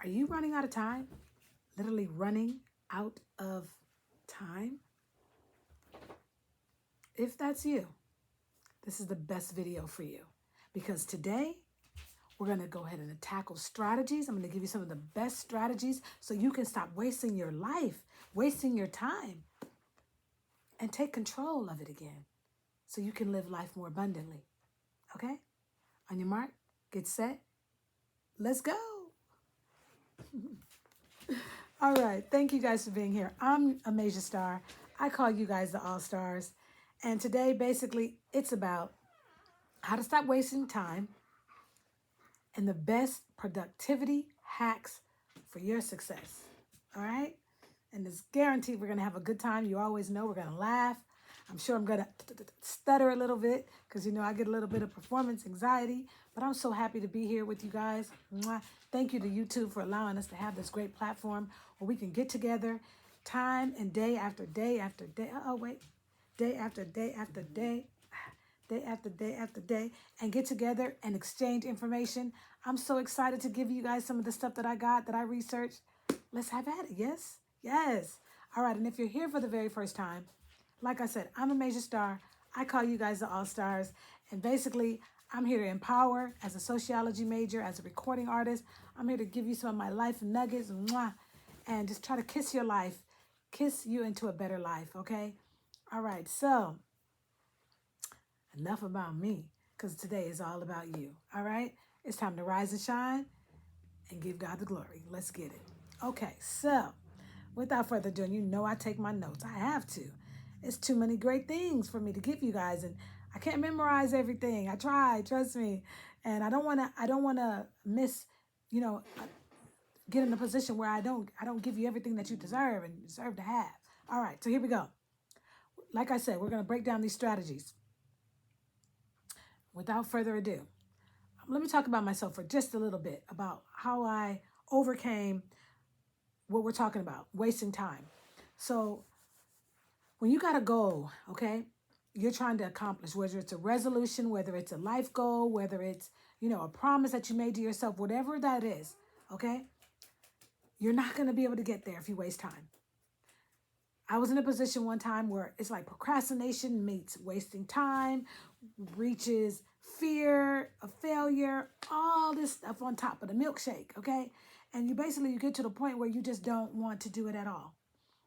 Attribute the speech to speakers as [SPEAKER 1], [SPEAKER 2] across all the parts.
[SPEAKER 1] Are you running out of time? Literally running out of time? If that's you, this is the best video for you, because today we're going to go ahead and tackle strategies. I'm going to give you some of the best strategies so you can stop wasting your life, wasting your time, and take control of it again so you can live life more abundantly. Okay? On your mark, get set, let's go. All right. Thank you guys for being here. I'm a major star. I call you guys the all-stars. And today, basically, it's about how to stop wasting time and the best productivity hacks for your success. All right? And it's guaranteed we're going to have a good time. You always know we're going to laugh. I'm sure I'm going to stutter a little bit because, I get a little bit of performance anxiety. But I'm so happy to be here with you guys. Mwah. Thank you to YouTube for allowing us to have this great platform where we can get together time and day after day after day. Day after day after day. Day after day after day, and get together and exchange information. I'm so excited to give you guys some of the stuff that I got, that I researched. Let's have at it. Yes? Yes. All right. And if you're here for the very first time, like I said, I'm a major star. I call you guys the all-stars. And basically, I'm here to empower as a sociology major, as a recording artist. I'm here to give you some of my life nuggets, mwah, and just try to kiss your life, kiss you into a better life, okay? All right. So enough about me, because today is all about you. All right? It's time to rise and shine and give God the glory. Let's get it. Okay, so without further ado, I take my notes. I have to. It's too many great things for me to give you guys, and I can't memorize everything. I try, trust me. And I don't want to miss, get in a position where I don't give you everything that you deserve and deserve to have. All right, so here we go. Like I said, we're going to break down these strategies. Without further ado, let me talk about myself for just a little bit, about how I overcame what we're talking about, wasting time. So when you got a goal, okay, you're trying to accomplish, whether it's a resolution, whether it's a life goal, whether it's, a promise that you made to yourself, whatever that is, okay, you're not going to be able to get there if you waste time. I was in a position one time where it's like procrastination meets wasting time, reaches fear of failure, all this stuff on top of the milkshake, okay? And you get to the point where you just don't want to do it at all.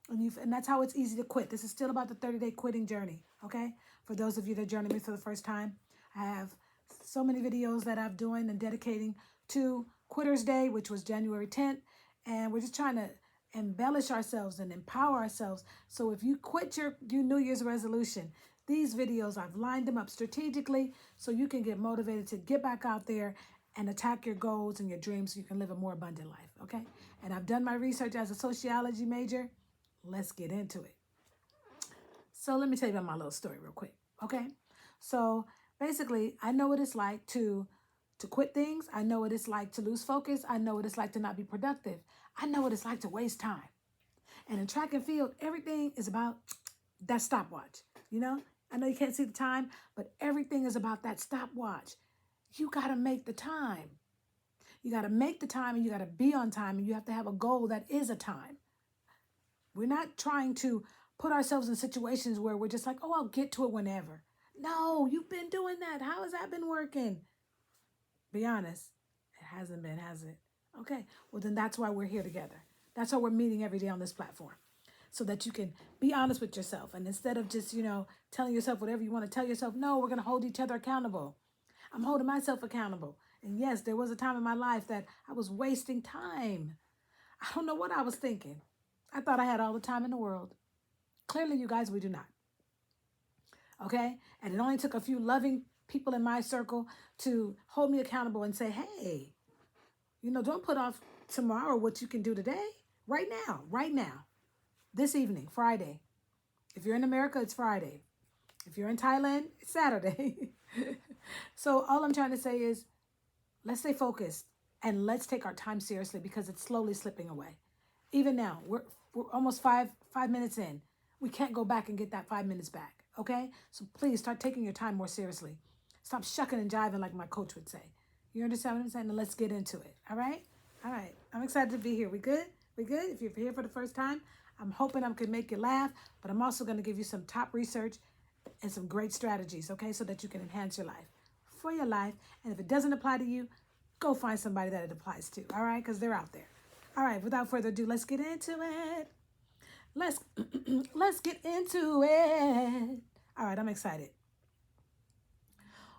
[SPEAKER 1] And that's how it's easy to quit. This is still about the 30-day quitting journey, okay? For those of you that joining me for the first time, I have so many videos that I'm doing and dedicating to Quitter's Day, which was January 10th. And we're just trying to embellish ourselves and empower ourselves. So if you quit your New Year's resolution, these videos, I've lined them up strategically so you can get motivated to get back out there and attack your goals and your dreams so you can live a more abundant life, okay? And I've done my research as a sociology major. Let's get into it. So let me tell you about my little story real quick, okay? So basically, I know what it's like to quit things. I know what it's like to lose focus. I know what it's like to not be productive. I know what it's like to waste time. And in track and field, everything is about that stopwatch, I know you can't see the time, but everything is about that stopwatch. You got to make the time. You got to make the time, and you got to be on time, and you have to have a goal that is a time. We're not trying to put ourselves in situations where we're just like, oh, I'll get to it whenever. No, you've been doing that. How has that been working? Be honest. It hasn't been, has it? Okay. Well, then that's why we're here together. That's why we're meeting every day on this platform, so that you can be honest with yourself. And instead of just, telling yourself whatever you want to tell yourself, no, we're going to hold each other accountable. I'm holding myself accountable. And yes, there was a time in my life that I was wasting time. I don't know what I was thinking. I thought I had all the time in the world. Clearly, you guys, we do not. Okay? And it only took a few loving people in my circle to hold me accountable and say, hey, don't put off tomorrow what you can do today. Right now. This evening, Friday. If you're in America, it's Friday. If you're in Thailand, it's Saturday. So all I'm trying to say is, let's stay focused and let's take our time seriously, because it's slowly slipping away. Even now, we're almost five minutes in. We can't go back and get that 5 minutes back, okay? So please start taking your time more seriously. Stop shucking and jiving like my coach would say. You understand what I'm saying? And let's get into it, all right? All right. I'm excited to be here. We good? We good? If you're here for the first time, I'm hoping I can make you laugh, but I'm also going to give you some top research and some great strategies, okay, so that you can enhance your life for your life. And if it doesn't apply to you, go find somebody that it applies to, all right, because they're out there. All right, without further ado, let's get into it. Let's let's get into it. All right, I'm excited.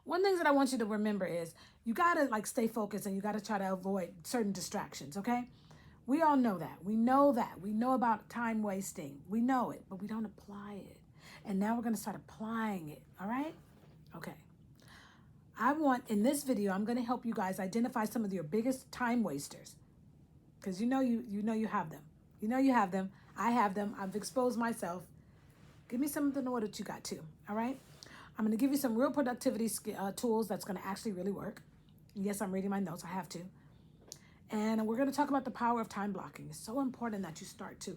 [SPEAKER 1] One thing that I want you to remember is you got to like stay focused and you got to try to avoid certain distractions, okay? We all know that. We know that. We know about time wasting. We know it, but we don't apply it. And now we're going to start applying it, all right? Okay. In this video, I'm going to help you guys identify some of your biggest time wasters. Because you know you have them. You know you have them. I have them. I've exposed myself. Give me some of the know what you got too, all right? I'm going to give you some real productivity tools that's going to actually really work. Yes, I'm reading my notes. I have to. And we're going to talk about the power of time blocking. It's so important that you start to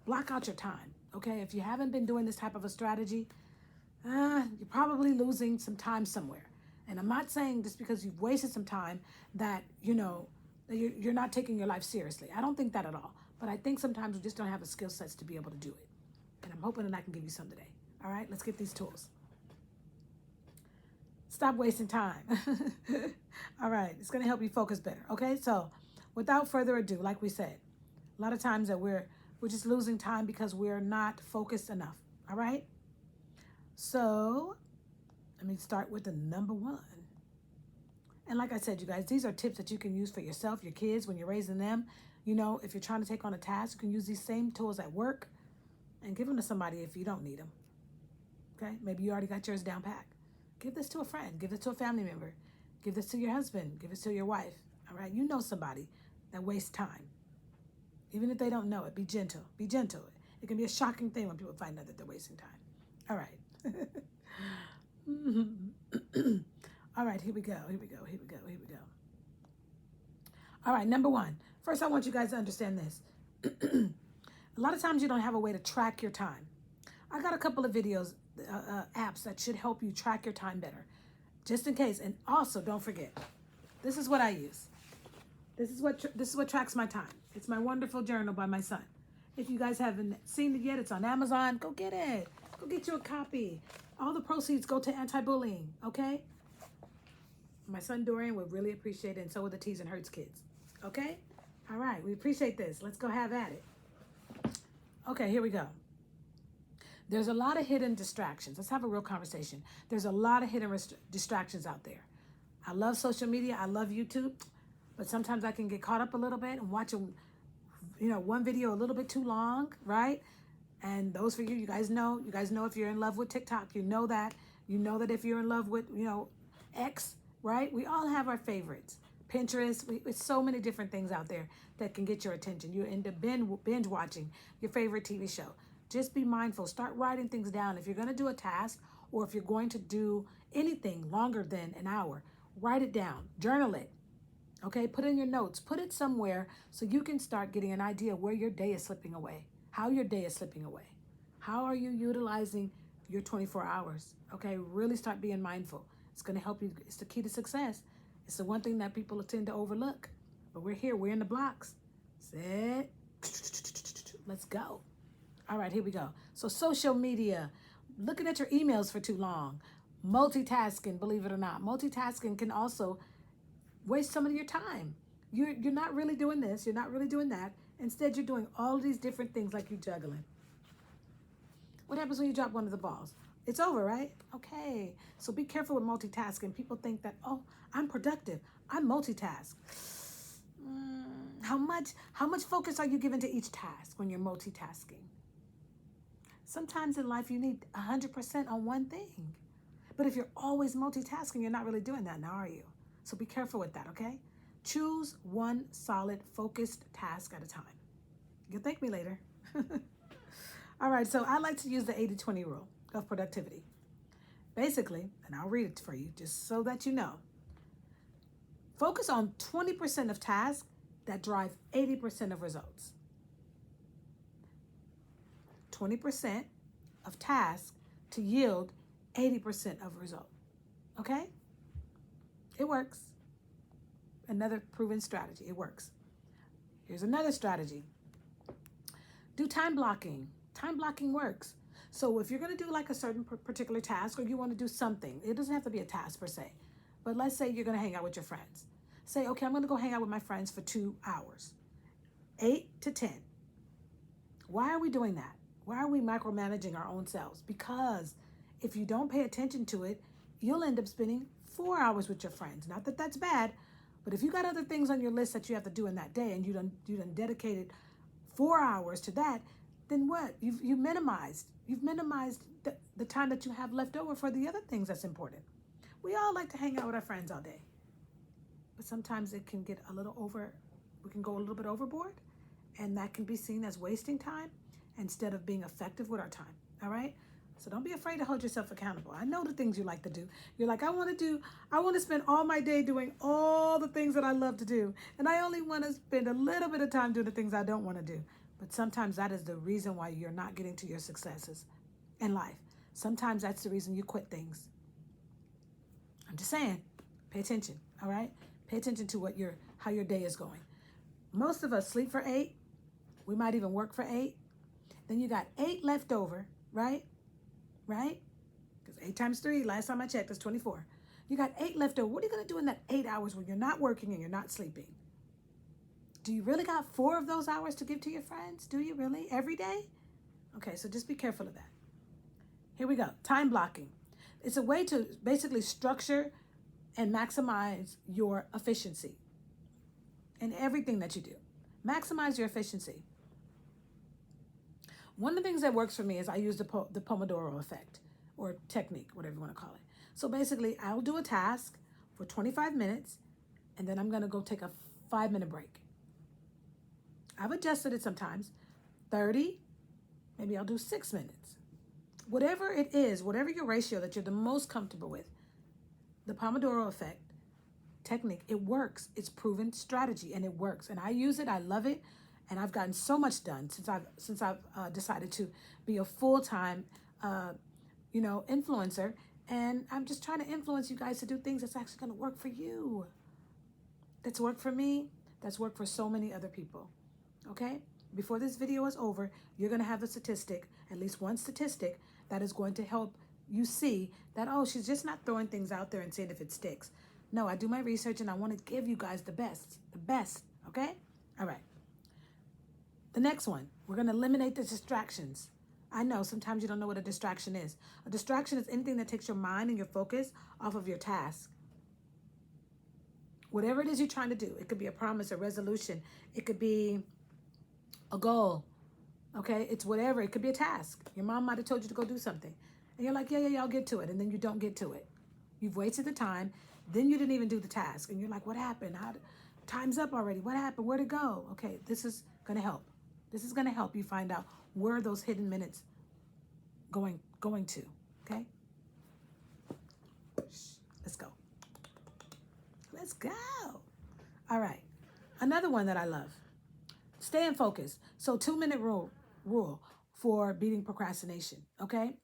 [SPEAKER 1] block out your time, okay? If you haven't been doing this type of a strategy, you're probably losing some time somewhere. And I'm not saying just because you've wasted some time that, you're not taking your life seriously. I don't think that at all. But I think sometimes we just don't have the skill sets to be able to do it. And I'm hoping that I can give you some today. All right, let's get these tools. Stop wasting time. All right, it's going to help you focus better. Okay, so without further ado, like we said, a lot of times that we're just losing time because we're not focused enough. All right, so let me start with the number one. And like I said, you guys, these are tips that you can use for yourself, your kids, when you're raising them. If you're trying to take on a task, you can use these same tools at work and give them to somebody if you don't need them. Okay, maybe you already got yours down packed. Give this to a friend. Give this to a family member. Give this to your husband. Give this to your wife. All right? You know somebody that wastes time. Even if they don't know it, be gentle. Be gentle. It can be a shocking thing when people find out that they're wasting time. All right. All right, here we go. All right, number one. First, I want you guys to understand this. A lot of times you don't have a way to track your time. I got a couple of videos, apps that should help you track your time better, just in case. And also, don't forget, this is what I use. This is what tracks my time. It's my wonderful journal by my son. If you guys haven't seen it yet, it's on Amazon. Go get it. Go get you a copy. All the proceeds go to anti-bullying. Okay. My son Dorian would really appreciate it, and so would the Tees and Hurts kids. Okay. All right. We appreciate this. Let's go have at it. Okay. Here we go. There's a lot of hidden distractions. Let's have a real conversation. There's a lot of hidden distractions out there. I love social media. I love YouTube. But sometimes I can get caught up a little bit and watch one video a little bit too long, right? And those for you guys know if you're in love with TikTok, you know that if you're in love with, X, right? We all have our favorites. Pinterest, it's so many different things out there that can get your attention. You're into binge watching your favorite TV show. Just be mindful. Start writing things down. If you're going to do a task or if you're going to do anything longer than an hour, write it down. Journal it. Okay? Put it in your notes. Put it somewhere so you can start getting an idea where your day is slipping away, how your day is slipping away. How are you utilizing your 24 hours? Okay? Really start being mindful. It's going to help you. It's the key to success. It's the one thing that people tend to overlook. But we're here. We're in the blocks. Set. Let's go. All right, here we go. So social media, looking at your emails for too long, multitasking, believe it or not. Multitasking can also waste some of your time. You're not really doing this. You're not really doing that. Instead, you're doing all of these different things like you're juggling. What happens when you drop one of the balls? It's over, right? Okay. So be careful with multitasking. People think that, oh, I'm productive. I multitask. How much focus are you giving to each task when you're multitasking? Sometimes in life you need 100% on one thing. But if you're always multitasking, you're not really doing that now, are you? So be careful with that, okay? Choose one solid, focused task at a time. You'll thank me later. All right, so I like to use the 80-20 rule of productivity. Basically, and I'll read it for you just so that you know. Focus on 20% of tasks that drive 80% of results. 20% of tasks to yield 80% of result. Okay? It works. Another proven strategy. It works. Here's another strategy. Do time blocking. Time blocking works. So if you're going to do like a certain particular task, or you want to do something, it doesn't have to be a task per se. But let's say you're going to hang out with your friends. Say, okay, I'm going to go hang out with my friends for 2 hours, 8 to 10. Why are we doing that? Why are we micromanaging our own selves? Because if you don't pay attention to it, you'll end up spending 4 hours with your friends. Not that that's bad, but if you got other things on your list that you have to do in that day, and you done dedicated 4 hours to that, then what? You've minimized the time that you have left over for the other things that's important. We all like to hang out with our friends all day, but sometimes it can get a little over. We can go a little bit overboard, and that can be seen as wasting time instead of being effective with our time. All right. So don't be afraid to hold yourself accountable. I know the things you like to do. You're like, I want to spend all my day doing all the things that I love to do. And I only want to spend a little bit of time doing the things I don't want to do. But sometimes that is the reason why you're not getting to your successes in life. Sometimes that's the reason you quit things. I'm just saying, pay attention, all right? Pay attention to how your day is going. Most of us sleep for 8. We might even work for 8. Then you got 8 left over, right? Right? Because 8 times 3, last time I checked, is 24. You got 8 left over. What are you going to do in that 8 hours when you're not working and you're not sleeping? Do you really got 4 of those hours to give to your friends? Do you really? Every day? Okay, so just be careful of that. Here we go. Time blocking. It's a way to basically structure and maximize your efficiency in everything that you do. Maximize your efficiency. One of the things that works for me is I use the Pomodoro effect, or technique, whatever you want to call it. So basically, I'll do a task for 25 minutes, and then I'm going to go take a 5-minute break. I've adjusted it sometimes. 30, maybe I'll do 6 minutes. Whatever it is, whatever your ratio that you're the most comfortable with, the Pomodoro effect technique, it works. It's proven strategy, and it works. And I use it. I love it. And I've gotten so much done since I've decided to be a full-time, influencer. And I'm just trying to influence you guys to do things that's actually going to work for you. That's worked for me. That's worked for so many other people. Okay? Before this video is over, you're going to have a statistic, at least one statistic, that is going to help you see that, oh, she's just not throwing things out there and seeing if it sticks. No, I do my research, and I want to give you guys the best, okay? All right. The next one, we're going to eliminate the distractions. I know sometimes you don't know what a distraction is. A distraction is anything that takes your mind and your focus off of your task. Whatever it is you're trying to do, it could be a promise, a resolution. It could be a goal, okay? It's whatever. It could be a task. Your mom might have told you to go do something. And you're like, yeah, I'll get to it. And then you don't get to it. You've wasted the time. Then you didn't even do the task. And you're like, what happened? Time's up already. What happened? Where'd it go? Okay, this is going to help. This is going to help you find out where those hidden minutes going to, okay? Let's go. Let's go. All right. Another one that I love. Stay in focus. So 2-minute rule for beating procrastination, okay?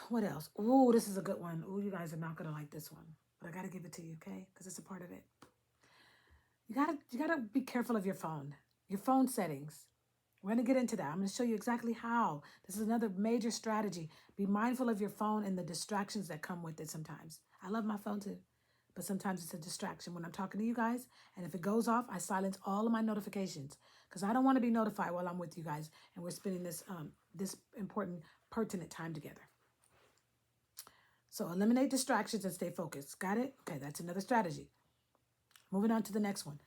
[SPEAKER 1] What else? Ooh, this is a good one. Ooh, you guys are not going to like this one, but I got to give it to you, okay? Because it's a part of it. You gotta be careful of your phone settings. We're going to get into that. I'm going to show you exactly how. This is another major strategy. Be mindful of your phone and the distractions that come with it sometimes. I love my phone too, but sometimes it's a distraction when I'm talking to you guys. And if it goes off, I silence all of my notifications because I don't want to be notified while I'm with you guys and we're spending this important, pertinent time together. So eliminate distractions and stay focused. Got it? Okay, that's another strategy. Moving on to the next one.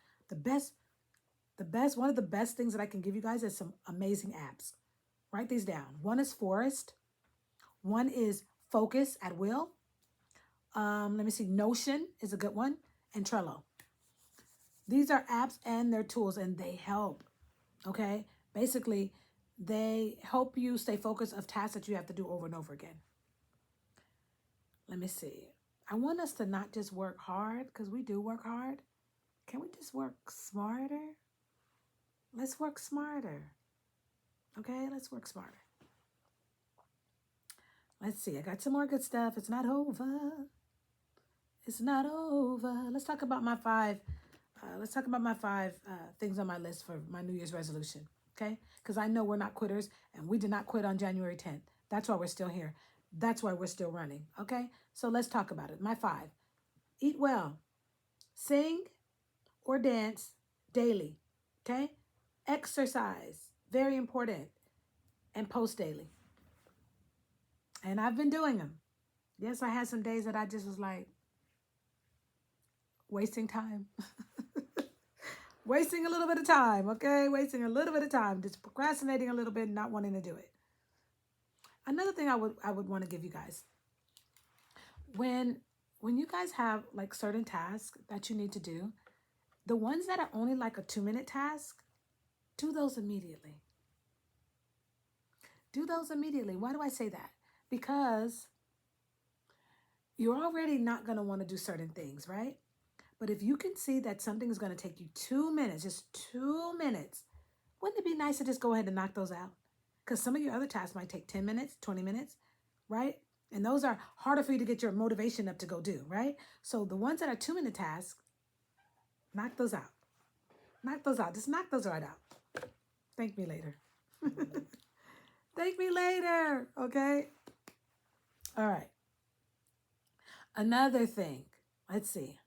[SPEAKER 1] One of the best things that I can give you guys is some amazing apps. Write these down. One is Forest. One is Focus at Will. Let me see. Notion is a good one. And Trello. These are apps and they're tools and they help. Okay? Basically, they help you stay focused of tasks that you have to do over and over again. Let me see. I want us to not just work hard because we do work hard. Can we just work smarter? Let's work smarter. Okay, let's work smarter. Let's see. I got some more good stuff. It's not over. It's not over. Let's talk about my 5 Let's talk about my 5 things on my list for my New Year's resolution. Okay? Because I know we're not quitters and we did not quit on January 10th. That's why we're still here. That's why we're still running. Okay? So let's talk about it. My 5: eat well, sing or dance daily. Okay? Exercise, very important, and post daily. And I've been doing them. Yes, I had some days that I just was like wasting time. Wasting a little bit of time, okay? Wasting a little bit of time, just procrastinating a little bit, not wanting to do it. Another thing I would want to give you guys, when you guys have like certain tasks that you need to do, the ones that are only like a 2-minute task, do those immediately. Do those immediately. Why do I say that? Because you're already not going to want to do certain things, right? But if you can see that something is going to take you 2 minutes, just 2 minutes, wouldn't it be nice to just go ahead and knock those out? Because some of your other tasks might take 10 minutes, 20 minutes, right? And those are harder for you to get your motivation up to go do, right? So the ones that are 2-minute tasks, knock those out. Knock those out. Just knock those right out. Thank me later. Thank me later, okay? All right. Another thing, let's see.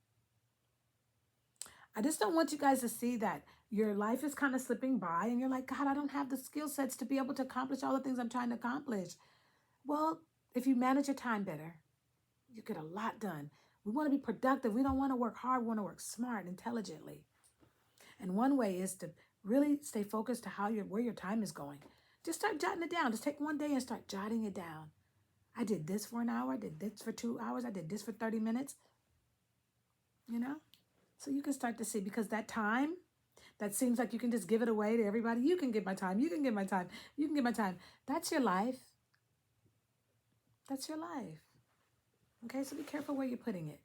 [SPEAKER 1] I just don't want you guys to see that your life is kind of slipping by and you're like, God, I don't have the skill sets to be able to accomplish all the things I'm trying to accomplish. Well, if you manage your time better, you get a lot done. We want to be productive. We don't want to work hard. We want to work smart, intelligently. And one way is to really stay focused to where your time is going. Just start jotting it down. Just take one day and start jotting it down. I did this for an hour. I did this for 2 hours. I did this for 30 minutes. So you can start to see, because that time that seems like you can just give it away to everybody. You can give my time. You can give my time. You can give my time. That's your life. That's your life. Okay, so be careful where you're putting it.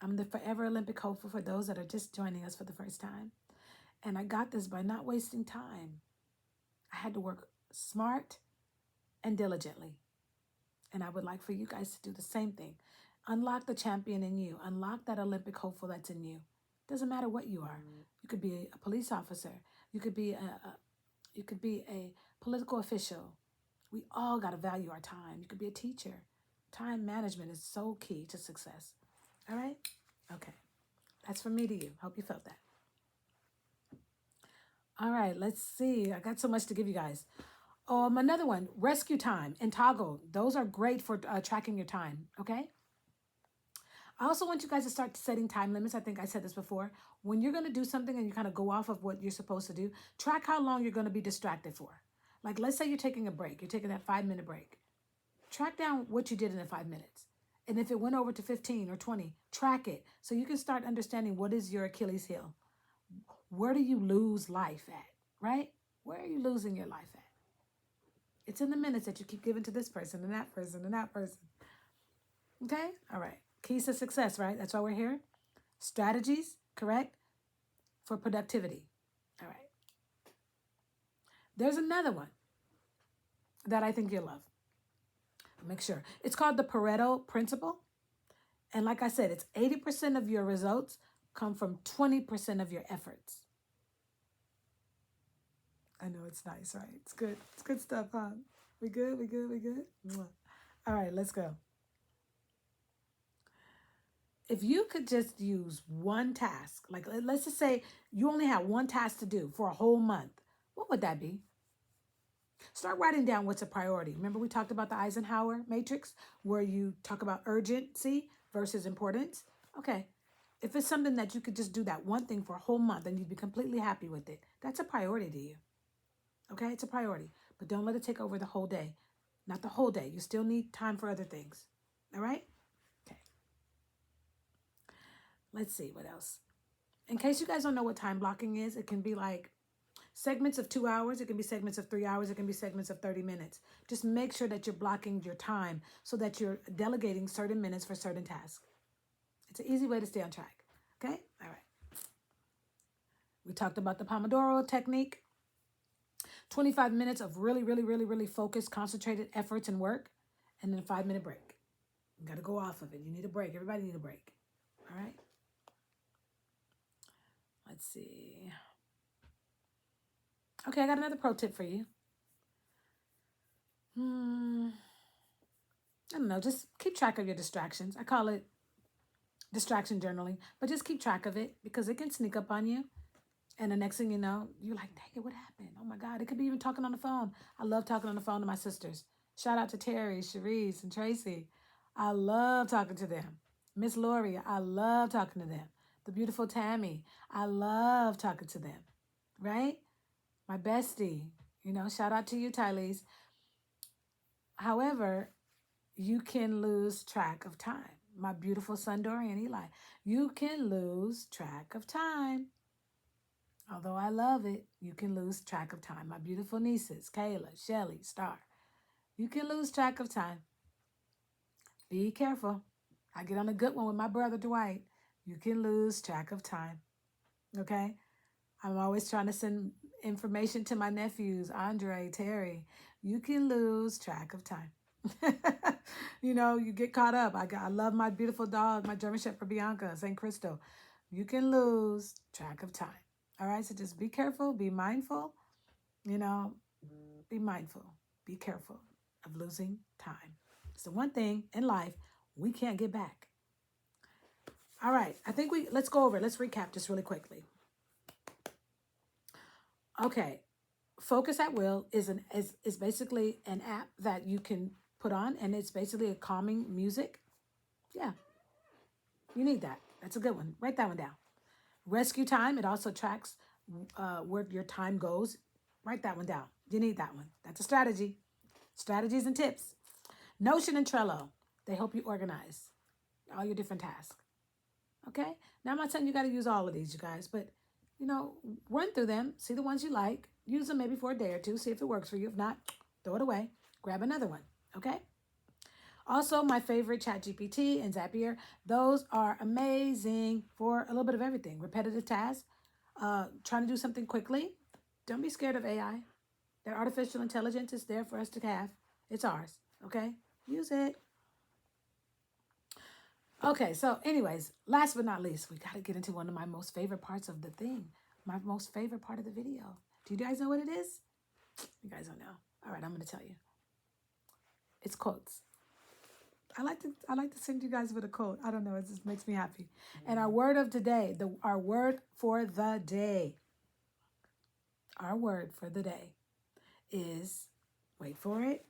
[SPEAKER 1] I'm the forever Olympic hopeful for those that are just joining us for the first time. And I got this by not wasting time. I had to work smart and diligently. And I would like for you guys to do the same thing. Unlock the champion in you. Unlock that Olympic hopeful that's in you. Doesn't matter what you are. You could be a police officer. You could be a political official. We all got to value our time. You could be a teacher. Time management is so key to success. All right? Okay. That's from me to you. Hope you felt that. All right, let's see. I got so much to give you guys. Another one, rescue time and toggle. Those are great for tracking your time, okay? I also want you guys to start setting time limits. I think I said this before. When you're going to do something and you kind of go off of what you're supposed to do, track how long you're going to be distracted for. Like, let's say you're taking a break. You're taking that 5-minute break. Track down what you did in the 5 minutes. And if it went over to 15 or 20, track it so you can start understanding what is your Achilles heel. Where do you lose life at, right? Where are you losing your life at? It's in the minutes that you keep giving to this person and that person and that person. Okay? All right. Keys to success, right? That's why we're here. Strategies, correct? For productivity. All right. There's another one that I think you'll love. Make sure. It's called the Pareto principle. And like I said, it's 80% of your results come from 20% of your efforts. I know it's nice, right? It's good. It's good stuff, huh? We good? We good? We good? Mwah. All right, let's go. If you could just use one task, like let's just say you only have one task to do for a whole month, what would that be? Start writing down what's a priority. Remember we talked about the Eisenhower matrix where you talk about urgency versus importance? Okay. If it's something that you could just do that one thing for a whole month and you'd be completely happy with it, that's a priority to you. Okay? It's a priority. But don't let it take over the whole day. Not the whole day. You still need time for other things. All right? Okay. Let's see what else. In case you guys don't know what time blocking is, it can be like segments of 2 hours. It can be segments of 3 hours. It can be segments of 30 minutes. Just make sure that you're blocking your time so that you're delegating certain minutes for certain tasks. It's an easy way to stay on track. Okay? All right. We talked about the Pomodoro Technique. 25 minutes of really, really, really, really focused, concentrated efforts and work. And then a 5-minute break. You got to go off of it. You need a break. Everybody need a break. All right? Let's see. Okay, I got another pro tip for you. I don't know, just keep track of your distractions. I call it distraction journaling, but just keep track of it because it can sneak up on you. And the next thing you know, you're like, dang it, what happened? Oh my God. It could be even talking on the phone. I love talking on the phone to my sisters. Shout out to Terry, Cherise, and Tracy. I love talking to them. Miss Lori, I love talking to them. The beautiful Tammy, I love talking to them. Right? My bestie, shout out to you, Tylese. However, you can lose track of time. My beautiful son, Dorian, Eli, you can lose track of time. Although I love it, you can lose track of time. My beautiful nieces, Kayla, Shelly, Star, you can lose track of time. Be careful. I get on a good one with my brother, Dwight. You can lose track of time. Okay? I'm always trying to send information to my nephews, Andre, Terry. You can lose track of time. You get caught up. I love my beautiful dog, my German Shepherd, Bianca, St. Cristo. You can lose track of time. All right, so just be careful, be mindful, be mindful, be careful of losing time. It's the one thing in life we can't get back. All right, I think let's go over it. Let's recap just really quickly. Okay, Focus at Will is basically an app that you can put on, and it's basically a calming music. Yeah, you need that. That's a good one. Write that one down. Rescue Time, it also tracks where your time goes. Write that one down. You need that one. That's a strategy. Strategies and tips. Notion and Trello, they help you organize all your different tasks. Okay? Now, I'm not saying you got to use all of these, you guys, but, run through them. See the ones you like. Use them maybe for a day or two. See if it works for you. If not, throw it away. Grab another one. Okay? Also, my favorite, ChatGPT and Zapier. Those are amazing for a little bit of everything. Repetitive tasks, trying to do something quickly. Don't be scared of AI. That artificial intelligence is there for us to have. It's ours, okay? Use it. Okay, so anyways, last but not least, we got to get into one of my most favorite parts of the thing. My most favorite part of the video. Do you guys know what it is? You guys don't know. All right, I'm going to tell you. It's quotes. I like to send you guys with a quote. I don't know. It just makes me happy. And our word of today, our word for the day. Our word for the day is, wait for it.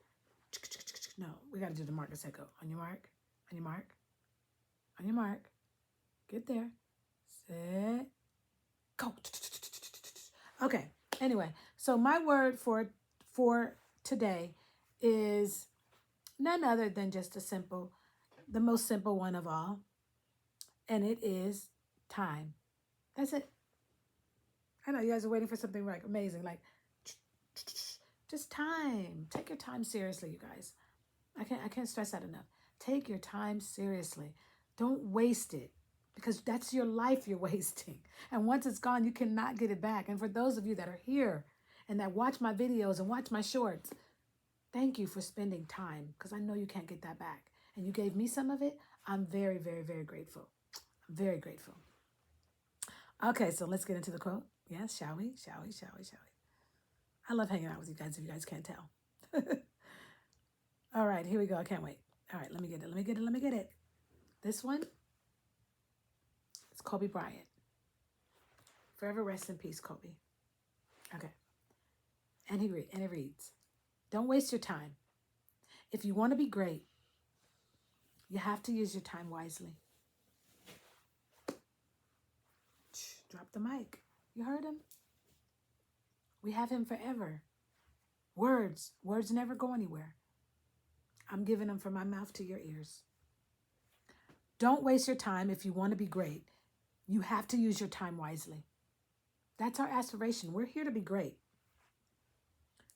[SPEAKER 1] No, we got to do the mark. Set, go. On your mark. On your mark. On your mark. Get there. Set. Go. Okay. Anyway, so my word for today is none other than just the most simple one of all. And it is time. That's it. I know you guys are waiting for something like amazing, like just time. Take your time seriously, you guys. I can't stress that enough. Take your time seriously. Don't waste it because that's your life you're wasting. And once it's gone, you cannot get it back. And for those of you that are here and that watch my videos and watch my shorts, thank you for spending time because I know you can't get that back. And you gave me some of it. I'm very, very, very grateful. I'm very grateful. Okay, so let's get into the quote. Yes, shall we? Shall we? Shall we? Shall we? I love hanging out with you guys if you guys can't tell. All right, here we go. I can't wait. All right, let me get it. This one, it's Kobe Bryant. Forever rest in peace, Kobe. Okay. And it reads, don't waste your time. If you want to be great, you have to use your time wisely. Drop the mic. You heard him? We have him forever. Words never go anywhere. I'm giving them from my mouth to your ears. Don't waste your time if you want to be great. You have to use your time wisely. That's our aspiration. We're here to be great.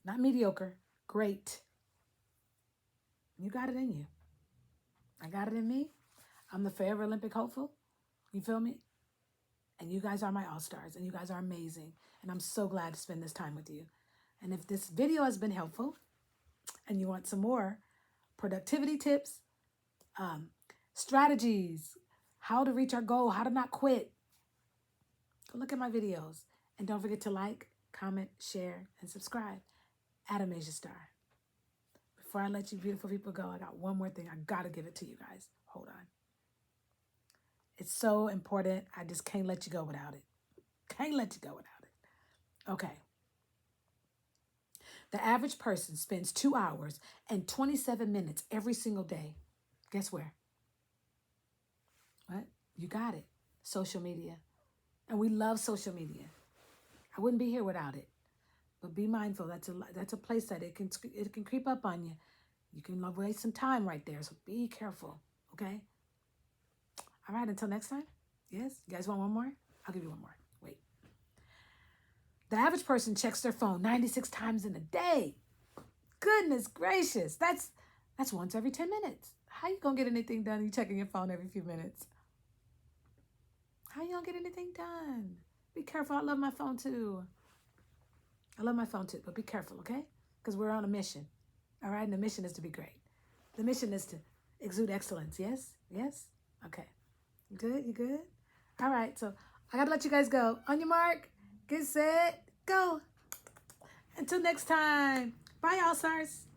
[SPEAKER 1] Not mediocre, great. You got it in you. I got it in me. I'm the forever Olympic hopeful. You feel me? And you guys are my all-stars, and you guys are amazing. And I'm so glad to spend this time with you. And if this video has been helpful, and you want some more productivity tips, strategies, how to reach our goal, how to not quit, Go look at my videos. And don't forget to like, comment, share, and subscribe. Adam Asia Star. Before I let you beautiful people go, I got one more thing. I got to give it to you guys. Hold on. It's so important. I just can't let you go without it. Can't let you go without it. Okay. The average person spends 2 hours and 27 minutes every single day. Guess where? What? You got it. Social media. And we love social media. I wouldn't be here without it. But be mindful. That's a place that it can creep up on you. You can waste some time right there. So be careful. Okay? All right, until next time. Yes? You guys want one more? I'll give you one more. Wait. The average person checks their phone 96 times in a day. Goodness gracious. That's once every 10 minutes. How you going to get anything done? You checking your phone every few minutes. How you going to get anything done? Be careful. I love my phone too. But be careful, okay? Because we're on a mission. All right? And the mission is to be great. The mission is to exude excellence. Yes? Yes? Okay. You good? You good? All right. So I got to let you guys go. On your mark. Get set. Go. Until next time. Bye, all stars.